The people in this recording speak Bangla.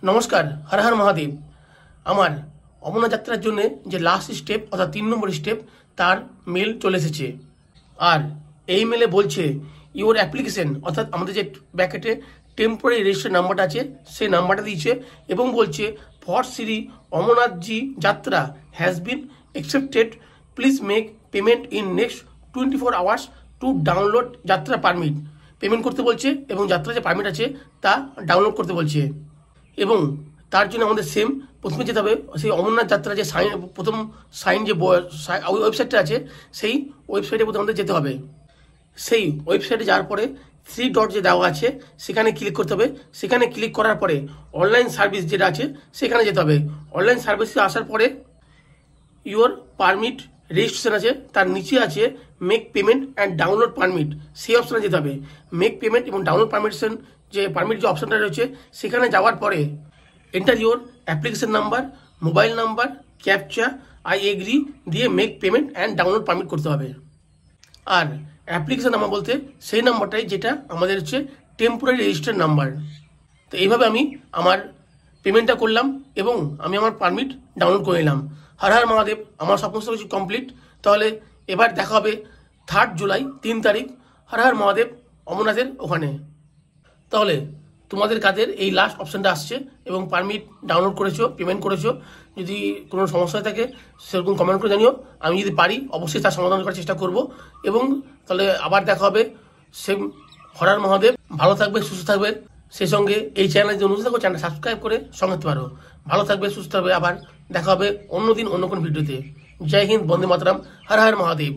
নমস্কার, হর হর মহাদেব। আমার অমরনাথ যাত্রার জন্য যে লাস্ট স্টেপ অর্থাৎ 3 নম্বর স্টেপ তার মেল চলে এসেছে। আর এই মেলে বলছে ইওর অ্যাপ্লিকেশন অর্থাৎ আমাদের যে ব্যাকেটে টেম্পোরারি রেজিস্টার নাম্বারটা আছে সেই নাম্বারটা দিয়েছে এবং বলছে ফর শ্রী অমরনাথজি যাত্রা has been accepted, please make payment in next 24 hours to download যাত্রা পারমিট। পেমেন্ট করতে বলছে এবং যাত্রা যে পারমিট আছে তা ডাউনলোড করতে বলছে। এবং তার জন্য আমাদের সেম প্রথমে যেতে হবে সেই অমরনাথ যাত্রা যে প্রথম সাইন যে ওয়েবসাইটটা আছে সেই ওয়েবসাইটে প্রথমে আমাদের যেতে হবে। সেই ওয়েবসাইটে যাওয়ার পরে 3 ডট যে দেওয়া আছে সেখানে ক্লিক করতে হবে। সেখানে ক্লিক করার পরে অনলাইন সার্ভিস যেটা আছে সেখানে যেতে হবে। অনলাইন সার্ভিসে আসার পরে ইওর পারমিট রেজিস্ট্রেশন আছে, তার নিচে আছে make payment and download permit, সেই অপশানে যেতে হবে। মেক পেমেন্ট এবং ডাউনলোড পারমিশন যে পারমিট যে অপশানটা রয়েছে সেখানে যাওয়ার পরে enter your application number, mobile number, captcha, I agree দিয়ে make payment and download permit করতে হবে। আর অ্যাপ্লিকেশন নাম্বার বলতে সেই নাম্বারটাই যেটা আমাদের হচ্ছে টেম্পোরারি রেজিস্টার নাম্বার। তো এইভাবে আমি আমার পেমেন্টটা করলাম এবং আমি আমার পারমিট ডাউনলোড করে নিলাম। হর হর মহাদেব, আমার সমস্ত কিছু কমপ্লিট। তাহলে এবার দেখা হবে 3 জুলাই 3 তারিখ হর হর মহাদেব অমরনাথের ওখানে। তাহলে তোমাদের কাদের এই লাস্ট অপশানটা আসছে এবং পারমিট ডাউনলোড করেছো, পেমেন্ট করেছো, যদি কোনো সমস্যা থাকে সেরকম কমেন্ট করে জানিও। আমি যদি পারি অবশ্যই তার সমাধান করার চেষ্টা করব। এবং তাহলে আবার দেখা হবে সেম। হর হর মহাদেব, ভালো থাকবে, সুস্থ থাকবে। সেই সঙ্গে এই চ্যানেলে যদি নতুন থাকো চ্যানেল সাবস্ক্রাইব করে সঙ্গে থাকতে পারো। ভালো থাকবে, সুস্থ থাকবে। আবার দেখা হবে অন্য দিন অন্য কোনো ভিডিওতে। জয় হিন্দ, বন্দে মাতরম, হর হর মহাদেব।